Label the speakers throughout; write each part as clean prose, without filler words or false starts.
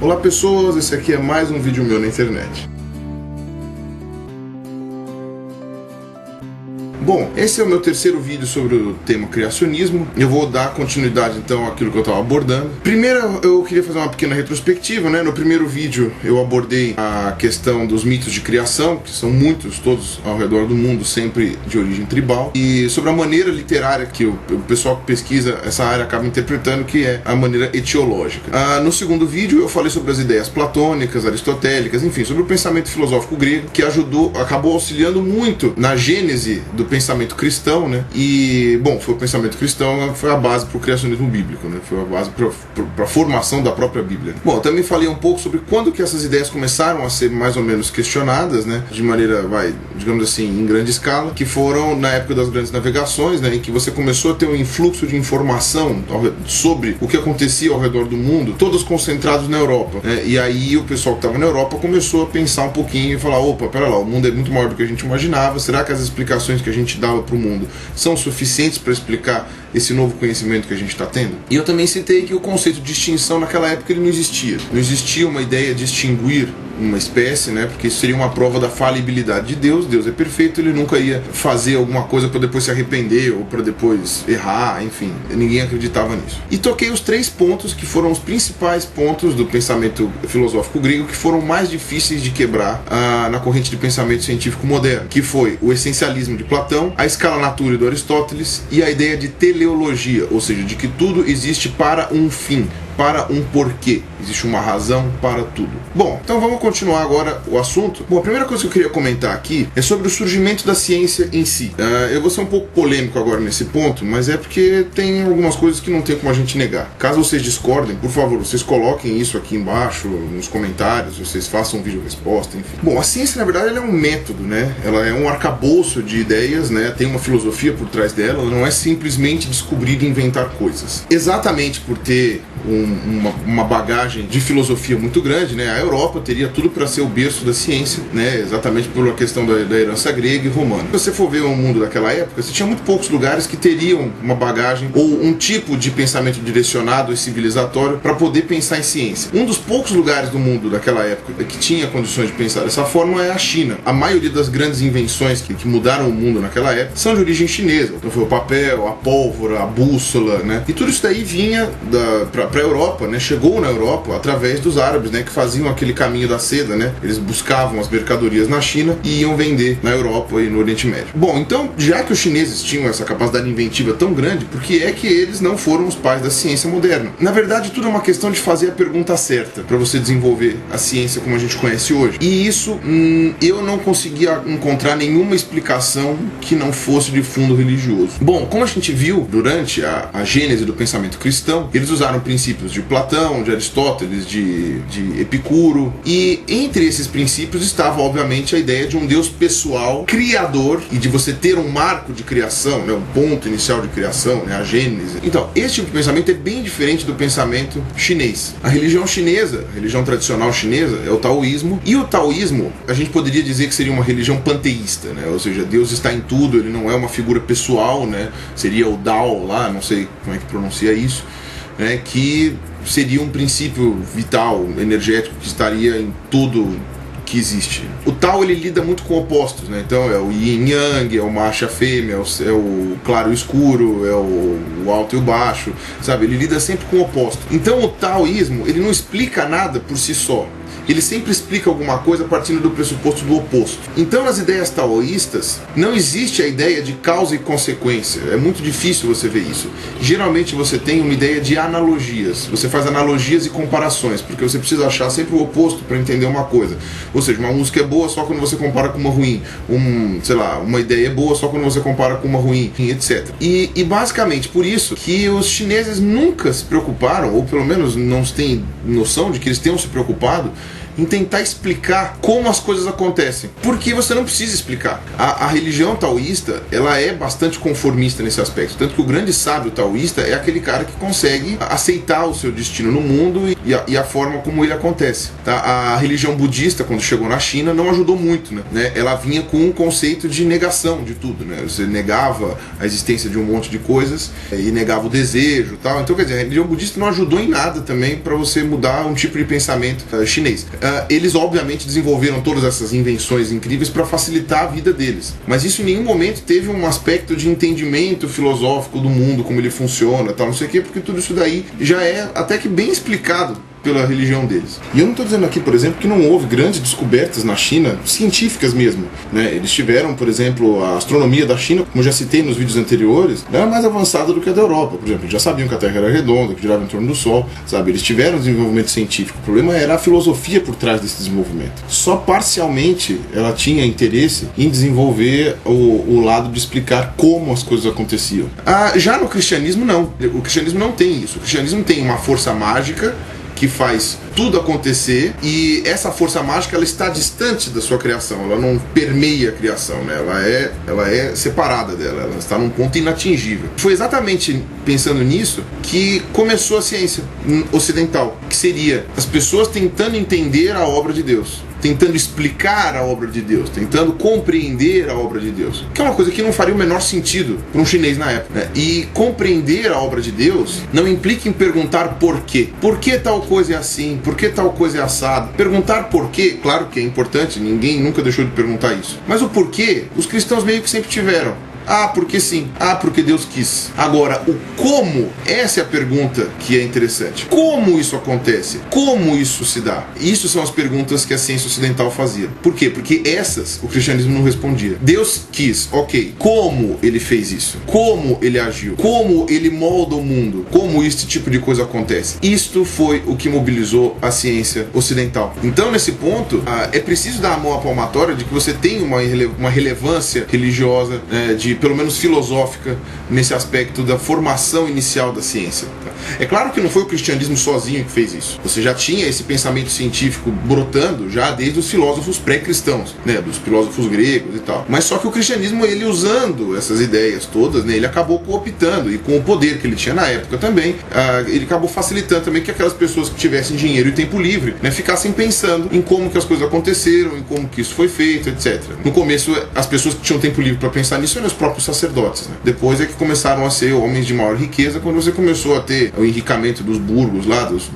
Speaker 1: Olá pessoas, esse aqui é mais um vídeo meu na internet. Bom, esse é o meu terceiro vídeo sobre o tema criacionismo. Eu vou dar continuidade então àquilo que eu estava abordando. Primeiro eu queria fazer uma pequena retrospectiva, né? No primeiro vídeo eu abordei a questão dos mitos de criação, que são muitos, todos ao redor do mundo, sempre de origem tribal, e sobre a maneira literária que o pessoal que pesquisa essa área acaba interpretando, que é a maneira etiológica. No segundo vídeo eu falei sobre as ideias platônicas, aristotélicas, enfim, sobre o pensamento filosófico grego, que acabou auxiliando muito na gênese do pensamento cristão, né? E, bom, foi o pensamento cristão, foi a base para o criacionismo bíblico, né? Foi a base para a formação da própria Bíblia. Bom, eu também falei um pouco sobre quando que essas ideias começaram a ser mais ou menos questionadas, né? De maneira, digamos assim, em grande escala, que foram na época das grandes navegações, né? Em que você começou a ter um influxo de informação sobre o que acontecia ao redor do mundo, todos concentrados na Europa, né? E aí o pessoal que estava na Europa começou a pensar um pouquinho e falar, opa, pera lá, o mundo é muito maior do que a gente imaginava, será que as explicações que a gente dava para o mundo são suficientes para explicar esse novo conhecimento que a gente está tendo? E eu também citei que o conceito de extinção naquela época ele não existia. Não existia uma ideia de extinguir uma espécie, né? Porque isso seria uma prova da falibilidade de Deus. Deus é perfeito, ele nunca ia fazer alguma coisa para depois se arrepender ou para depois errar, enfim, ninguém acreditava nisso. E toquei os 3 pontos que foram os principais pontos do pensamento filosófico grego que foram mais difíceis de quebrar na corrente de pensamento científico moderno, que foi o essencialismo de Platão, a escala natura do Aristóteles e a ideia de teleologia, ou seja, de que tudo existe para um fim, para um porquê. Existe uma razão para tudo. Bom, então vamos continuar agora o assunto. Bom, a primeira coisa que eu queria comentar aqui é sobre o surgimento da ciência em si. Eu vou ser um pouco polêmico agora nesse ponto, mas é porque tem algumas coisas que não tem como a gente negar. Caso vocês discordem, por favor, vocês coloquem isso aqui embaixo, nos comentários, vocês façam um vídeo resposta, enfim. Bom, a ciência, na verdade, ela é um método, né? Ela é um arcabouço de ideias, né? Tem uma filosofia por trás dela, ela não é simplesmente descobrir e inventar coisas. Exatamente por ter uma bagagem de filosofia muito grande, né? A Europa teria tudo para ser o berço da ciência, né? Exatamente por uma questão da herança grega e romana. Se você for ver o mundo daquela época, você tinha muito poucos lugares que teriam uma bagagem ou um tipo de pensamento direcionado e civilizatório para poder pensar em ciência. Um dos poucos lugares do mundo daquela época que tinha condições de pensar dessa forma é a China. A maioria das grandes invenções que mudaram o mundo naquela época são de origem chinesa. Então foi o papel, a pólvora, a bússola, né? E tudo isso daí vinha para a Europa, né? Chegou na Europa através dos árabes, né? Que faziam aquele caminho da seda, né? Eles buscavam as mercadorias na China e iam vender na Europa e no Oriente Médio. Bom, então, já que os chineses tinham essa capacidade inventiva tão grande, por que é que eles não foram os pais da ciência moderna? Na verdade, tudo é uma questão de fazer a pergunta certa para você desenvolver a ciência como a gente conhece hoje. E isso, eu não conseguia encontrar nenhuma explicação que não fosse de fundo religioso. Bom, como a gente viu durante a gênese do pensamento cristão, eles usaram princípios de Platão, de Aristóteles, de Epicuro, e entre esses princípios estava obviamente a ideia de um Deus pessoal, criador, e de você ter um marco de criação, né, um ponto inicial de criação, né, a Gênese. Então, esse tipo de pensamento é bem diferente do pensamento chinês. A religião chinesa, a religião tradicional chinesa, é o taoísmo, e o taoísmo, a gente poderia dizer que seria uma religião panteísta, né, ou seja, Deus está em tudo, ele não é uma figura pessoal, né, seria o Dao lá, não sei como é que pronuncia isso, né, que seria um princípio vital, energético, que estaria em tudo que existe. O Tao, ele lida muito com opostos, né? Então é o Yin Yang, é o macho e a fêmea, é o claro e o escuro, é o alto e o baixo, sabe? Ele lida sempre com opostos. Então o taoísmo, ele não explica nada por si só. Ele sempre explica alguma coisa partindo do pressuposto do oposto. Então, nas ideias taoístas, não existe a ideia de causa e consequência. É muito difícil você ver isso. Geralmente você tem uma ideia de analogias. Você faz analogias e comparações, porque você precisa achar sempre o oposto para entender uma coisa. Ou seja, uma música é boa só quando você compara com uma ruim. Uma ideia é boa só quando você compara com uma ruim, etc. E basicamente por isso que os chineses nunca se preocuparam, ou pelo menos não têm noção de que eles tenham se preocupado em tentar explicar como as coisas acontecem, porque você não precisa explicar. A religião taoísta, ela é bastante conformista nesse aspecto, tanto que o grande sábio taoísta é aquele cara que consegue aceitar o seu destino no mundo e a forma como ele acontece, tá? A religião budista, quando chegou na China, não ajudou muito, né? Ela vinha com um conceito de negação de tudo, né? Você negava a existência de um monte de coisas e negava o desejo, tal. Então, quer dizer, a religião budista não ajudou em nada também para você mudar um tipo de pensamento chinês. Eles obviamente desenvolveram todas essas invenções incríveis para facilitar a vida deles, mas isso em nenhum momento teve um aspecto de entendimento filosófico do mundo, como ele funciona, tal, não sei o quê, porque tudo isso daí já é até que bem explicado pela religião deles. E eu não estou dizendo aqui, por exemplo, que não houve grandes descobertas na China, científicas mesmo, né? Eles tiveram, por exemplo, a astronomia da China, como eu já citei nos vídeos anteriores, era mais avançada do que a da Europa, por exemplo. Eles já sabiam que a Terra era redonda, que girava em torno do Sol, sabe? Eles tiveram desenvolvimento científico. O problema era a filosofia por trás desse desenvolvimento. Só parcialmente ela tinha interesse em desenvolver o lado de explicar como as coisas aconteciam. Já no cristianismo, não. O cristianismo não tem isso. O cristianismo tem uma força mágica que faz tudo acontecer, e essa força mágica ela está distante da sua criação, ela não permeia a criação, né? Ela é separada dela, ela está num ponto inatingível. Foi exatamente pensando nisso que começou a ciência ocidental, que seria as pessoas tentando entender a obra de Deus, tentando explicar a obra de Deus, tentando compreender a obra de Deus, que é uma coisa que não faria o menor sentido para um chinês na época, né? E compreender a obra de Deus não implica em perguntar por quê. Por que tal coisa é assim? Por que tal coisa é assado? Perguntar por quê, claro que é importante, ninguém nunca deixou de perguntar isso. Mas o porquê, os cristãos meio que sempre tiveram. Porque sim. Porque Deus quis. Agora, o como, essa é a pergunta que é interessante. Como isso acontece? Como isso se dá? Isso são as perguntas que a ciência ocidental fazia. Por quê? Porque essas o cristianismo não respondia. Deus quis, ok. Como ele fez isso? Como ele agiu? Como ele molda o mundo? Como este tipo de coisa acontece? Isto foi o que mobilizou a ciência ocidental. Então, nesse ponto, é preciso dar a mão à palmatória de que você tem uma relevância religiosa, pelo menos filosófica, nesse aspecto da formação inicial da ciência. É claro que não foi o cristianismo sozinho que fez isso. Você já tinha esse pensamento científico brotando já desde os filósofos pré-cristãos, né, dos filósofos gregos e tal. Mas só que o cristianismo, ele usando essas ideias todas, né, ele acabou cooptando, e com o poder que ele tinha na época também, ele acabou facilitando também que aquelas pessoas que tivessem dinheiro e tempo livre, né, ficassem pensando em como que as coisas aconteceram, em como que isso foi feito, etc. No começo, as pessoas que tinham tempo livre para pensar nisso eram os próprios sacerdotes, né? Depois é que começaram a ser homens de maior riqueza, quando você começou a ter o enricamento dos burgos lá, dos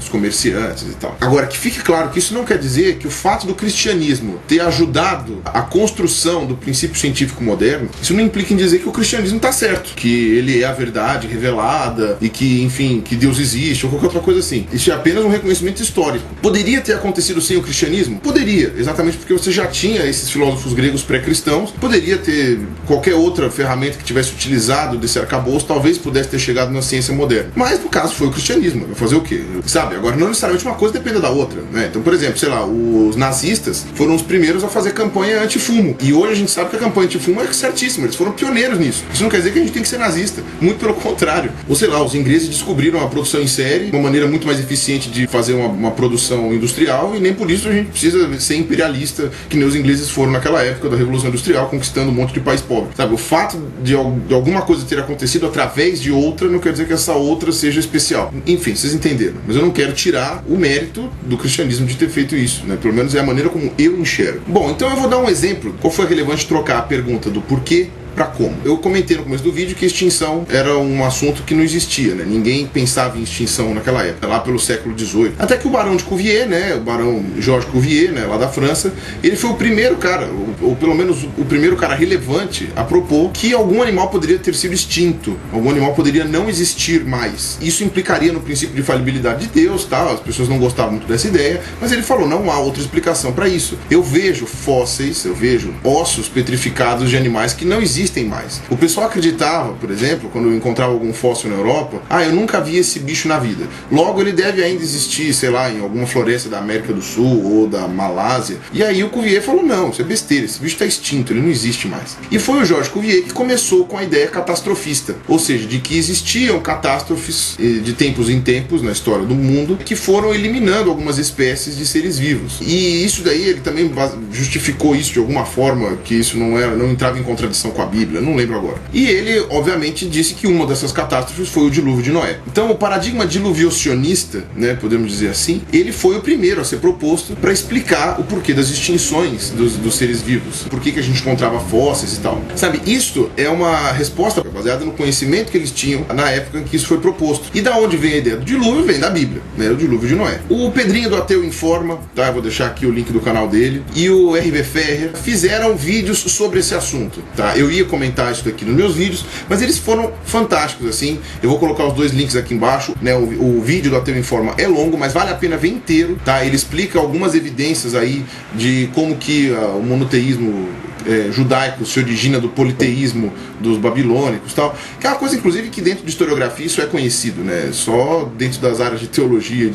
Speaker 1: comerciantes e tal. Agora, que fique claro que isso não quer dizer que o fato do cristianismo ter ajudado a construção do princípio científico moderno, isso não implica em dizer que o cristianismo está certo, que ele é a verdade revelada e que, enfim, que Deus existe ou qualquer outra coisa assim. Isso é apenas um reconhecimento histórico. Poderia ter acontecido sem o cristianismo? Poderia, exatamente porque você já tinha esses filósofos gregos pré-cristãos, poderia ter qualquer outra ferramenta que tivesse utilizado desse arcabouço, talvez pudesse ter chegado na ciência moderna. Mas no caso foi o cristianismo. Vai fazer o quê? Sabe? Agora, não necessariamente uma coisa depende da outra, né? Então, por exemplo, sei lá, os nazistas foram os primeiros a fazer campanha anti-fumo. E hoje a gente sabe que a campanha anti-fumo é certíssima. Eles foram pioneiros nisso. Isso não quer dizer que a gente tem que ser nazista. Muito pelo contrário. Ou sei lá, os ingleses descobriram a produção em série, uma maneira muito mais eficiente de fazer uma produção industrial, e nem por isso a gente precisa ser imperialista, que nem os ingleses foram naquela época da Revolução Industrial, conquistando um monte de país pobre. Sabe? O fato de alguma coisa ter acontecido através de outra não quer dizer que essa outra seja especial. Enfim, vocês entenderam. Mas eu não quero tirar o mérito do cristianismo de ter feito isso, né? Pelo menos é a maneira como eu enxergo. Bom, então eu vou dar um exemplo. Qual foi relevante trocar a pergunta do porquê para como? Eu comentei no começo do vídeo que extinção era um assunto que não existia, né? Ninguém pensava em extinção naquela época, lá pelo século XVIII. Até que o Barão de Cuvier, né? O Barão Georges Cuvier, né? Lá da França, ele foi o primeiro cara, ou pelo menos o primeiro cara relevante a propor que algum animal poderia ter sido extinto, algum animal poderia não existir mais. Isso implicaria no princípio de falibilidade de Deus, tal. As pessoas não gostavam muito dessa ideia, mas ele falou, não há outra explicação para isso. Eu vejo fósseis, eu vejo ossos petrificados de animais que não existem existem mais. O pessoal acreditava, por exemplo, quando eu encontrava algum fóssil na Europa, eu nunca vi esse bicho na vida. Logo, ele deve ainda existir, sei lá, em alguma floresta da América do Sul ou da Malásia. E aí o Cuvier falou, não, isso é besteira, esse bicho está extinto, ele não existe mais. E foi o Georges Cuvier que começou com a ideia catastrofista, ou seja, de que existiam catástrofes de tempos em tempos na história do mundo que foram eliminando algumas espécies de seres vivos. E isso daí, ele também justificou isso de alguma forma, que isso não entrava em contradição com a Bíblia, não lembro agora. E ele, obviamente, disse que uma dessas catástrofes foi o dilúvio de Noé. Então, o paradigma diluviocionista, né, podemos dizer assim, ele foi o primeiro a ser proposto para explicar o porquê das extinções dos seres vivos, por que a gente encontrava fósseis e tal. Sabe, isto é uma resposta baseada no conhecimento que eles tinham na época em que isso foi proposto. E da onde vem a ideia do dilúvio? Vem da Bíblia, né, o dilúvio de Noé. O Pedrinho do Ateu Informa, tá, eu vou deixar aqui o link do canal dele, e o R.V. Ferrer fizeram vídeos sobre esse assunto, tá? Eu ia comentar isso aqui nos meus vídeos, mas eles foram fantásticos, assim. Eu vou colocar os dois links aqui embaixo, né? O vídeo do Ateu Informa é longo, mas vale a pena ver inteiro, tá? Ele explica algumas evidências aí de como que o monoteísmo judaico se origina do politeísmo dos babilônicos e tal, que é uma coisa, inclusive, que dentro de historiografia isso é conhecido, né? Só dentro das áreas de teologia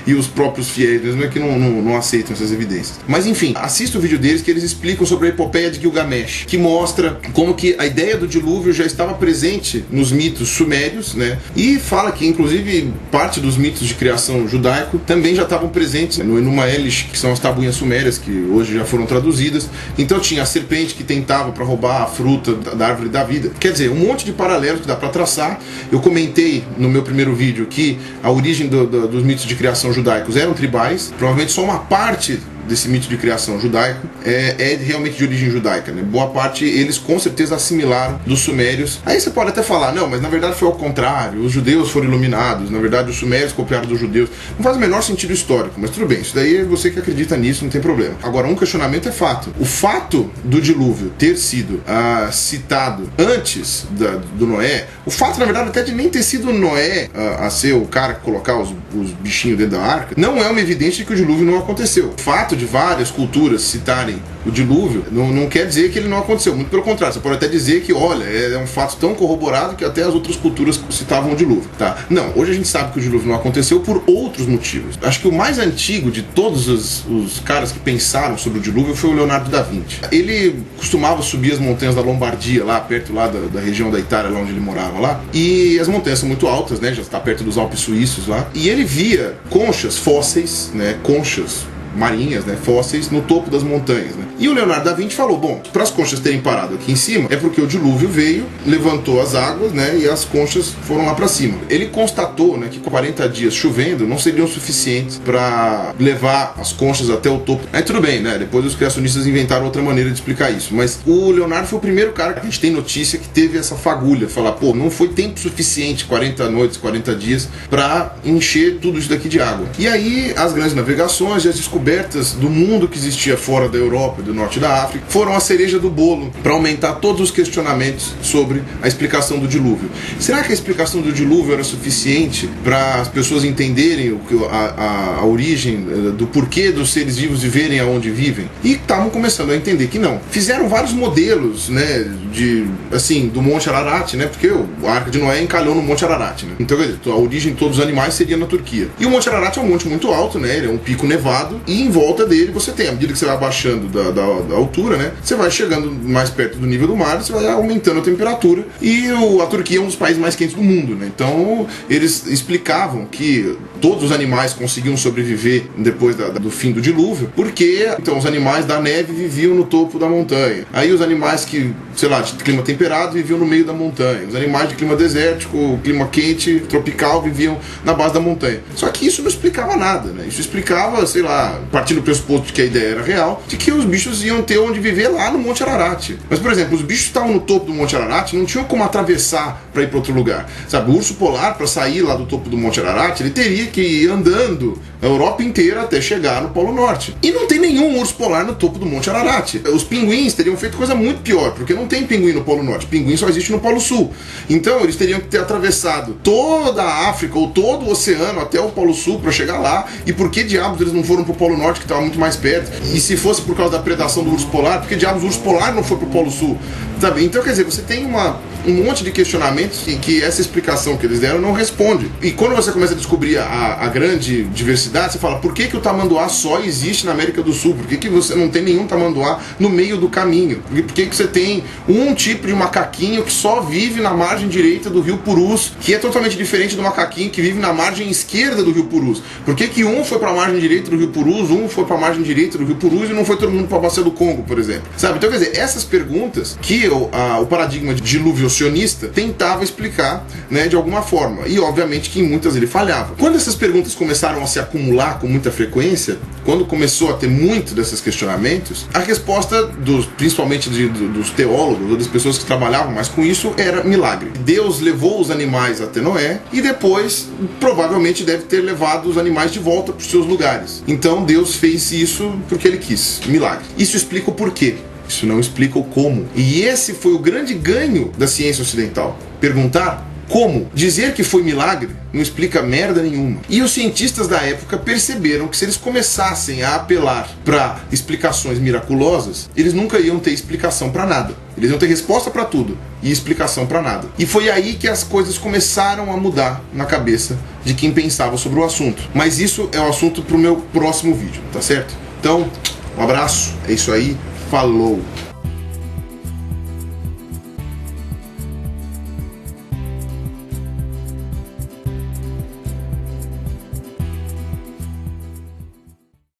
Speaker 1: e os próprios fiéis mesmo é que não aceitam essas evidências. Mas, enfim, assista o vídeo deles que eles explicam sobre a epopeia de Gilgamesh, que mostra como que a ideia do dilúvio já estava presente nos mitos sumérios, né? E fala que, inclusive, parte dos mitos de criação judaico também já estavam presentes no Enuma Elish, que são as tabuinhas sumérias, que hoje já foram traduzidas. Então tinha a serpente que tentava para roubar a fruta da árvore da vida. Quer dizer, um monte de paralelos que dá para traçar. Eu comentei no meu primeiro vídeo que a origem dos mitos de criação judaicos eram tribais. Provavelmente só uma parte desse mito de criação judaico é realmente de origem judaica, né? Boa parte eles com certeza assimilaram dos sumérios. Aí você pode até falar, não, mas na verdade foi ao contrário, os judeus foram iluminados, na verdade os sumérios copiaram dos judeus. Não faz o menor sentido histórico, mas tudo bem, isso daí é você que acredita nisso, não tem problema. Agora, um questionamento é fato. O fato do dilúvio ter sido citado antes do Noé, o fato, na verdade, até de nem ter sido Noé a ser o cara que colocar os bichinhos dentro da arca, não é uma evidência de que o dilúvio não aconteceu. O fato de várias culturas citarem o dilúvio não quer dizer que ele não aconteceu, muito pelo contrário, você pode até dizer que, olha, é um fato tão corroborado que até as outras culturas citavam o dilúvio, tá? Não, hoje a gente sabe que o dilúvio não aconteceu por outros motivos. Acho que o mais antigo de todos os caras que pensaram sobre o dilúvio foi o Leonardo da Vinci. Ele costumava subir as montanhas da Lombardia, lá perto lá da região da Itália, lá onde ele morava lá, e as montanhas são muito altas, né, já está perto dos Alpes suíços lá, e ele via conchas fósseis, né, conchas marinhas, né, fósseis no topo das montanhas, né? E o Leonardo da Vinci falou, bom, para as conchas terem parado aqui em cima, é porque o dilúvio veio, levantou as águas, né, e as conchas foram lá para cima. Ele constatou, né, que 40 dias chovendo não seriam suficientes para levar as conchas até o topo. Aí tudo bem, né, depois os criacionistas inventaram outra maneira de explicar isso, mas o Leonardo foi o primeiro cara que a gente tem notícia que teve essa fagulha, falar, pô, não foi tempo suficiente, 40 noites, 40 dias, para encher tudo isso daqui de água. E aí as grandes navegações e as descobertas do mundo que existia fora da Europa, do norte da África, foram a cereja do bolo para aumentar todos os questionamentos sobre a explicação do dilúvio. Será que a explicação do dilúvio era suficiente para as pessoas entenderem a origem do porquê dos seres vivos viverem aonde vivem? E estavam começando a entender que não. Fizeram vários modelos, né, do Monte Ararat, né, porque a Arca de Noé encalhou no Monte Ararat, né? Então, quer dizer, a origem de todos os animais seria na Turquia. E o Monte Ararat é um monte muito alto, né, ele é um pico nevado, e em volta dele você tem, à medida que você vai abaixando da altura, né, você vai chegando mais perto do nível do mar, você vai aumentando a temperatura, e a Turquia é um dos países mais quentes do mundo, né? Então eles explicavam que todos os animais conseguiam sobreviver depois do fim do dilúvio, porque então os animais da neve viviam no topo da montanha, aí os animais que, sei lá, de clima temperado viviam no meio da montanha, os animais de clima desértico, clima quente, tropical, viviam na base da montanha. Só que isso não explicava nada, né? Isso explicava, sei lá, partindo do pressuposto de que a ideia era real, de que os bichos iam ter onde viver lá no Monte Ararat. Mas, por exemplo, os bichos que estavam no topo do Monte Ararat não tinham como atravessar para ir para outro lugar. Sabe, o urso polar, para sair lá do topo do Monte Ararat, ele teria que ir andando a Europa inteira até chegar no Polo Norte. E não tem nenhum urso polar no topo do Monte Ararat. Os pinguins teriam feito coisa muito pior, porque não tem pinguim no Polo Norte. Pinguim só existe no Polo Sul. Então, eles teriam que ter atravessado toda a África ou todo o oceano até o Polo Sul para chegar lá. E por que diabos eles não foram para o Polo Polo Norte, que estava muito mais perto. E se fosse por causa da predação do urso polar, porque diabos o urso polar não foi pro Polo Sul? Sabe? Então, quer dizer, você tem um monte de questionamentos em que essa explicação que eles deram não responde. E quando você começa a descobrir a grande diversidade, você fala, por que o tamanduá só existe na América do Sul? Por que você não tem nenhum tamanduá no meio do caminho? Por que você tem um tipo de macaquinho que só vive na margem direita do rio Purus, que é totalmente diferente do macaquinho que vive na margem esquerda do rio Purus? Por que um foi para a margem direita do rio Purus, um foi para a margem direita do rio Purus e não foi todo mundo para a Bacia do Congo, por exemplo? Sabe? Então, quer dizer, essas perguntas que o paradigma diluviocionista tentava explicar, né, de alguma forma. E, obviamente, que em muitas ele falhava. Quando essas perguntas começaram a se acumular com muita frequência, quando começou a ter muito desses questionamentos, a resposta, principalmente dos teólogos, ou das pessoas que trabalhavam mais com isso, era milagre. Deus levou os animais até Noé e depois, provavelmente, deve ter levado os animais de volta para os seus lugares. Então, Deus fez isso porque ele quis. Milagre. Isso explica o porquê. Isso não explica o como. E esse foi o grande ganho da ciência ocidental. Perguntar como. Dizer que foi milagre não explica merda nenhuma. E os cientistas da época perceberam que se eles começassem a apelar para explicações miraculosas, eles nunca iam ter explicação para nada. Eles iam ter resposta para tudo e explicação para nada. E foi aí que as coisas começaram a mudar na cabeça de quem pensava sobre o assunto. Mas isso é o assunto para o meu próximo vídeo, tá certo? Então, um abraço, é isso aí. Falou!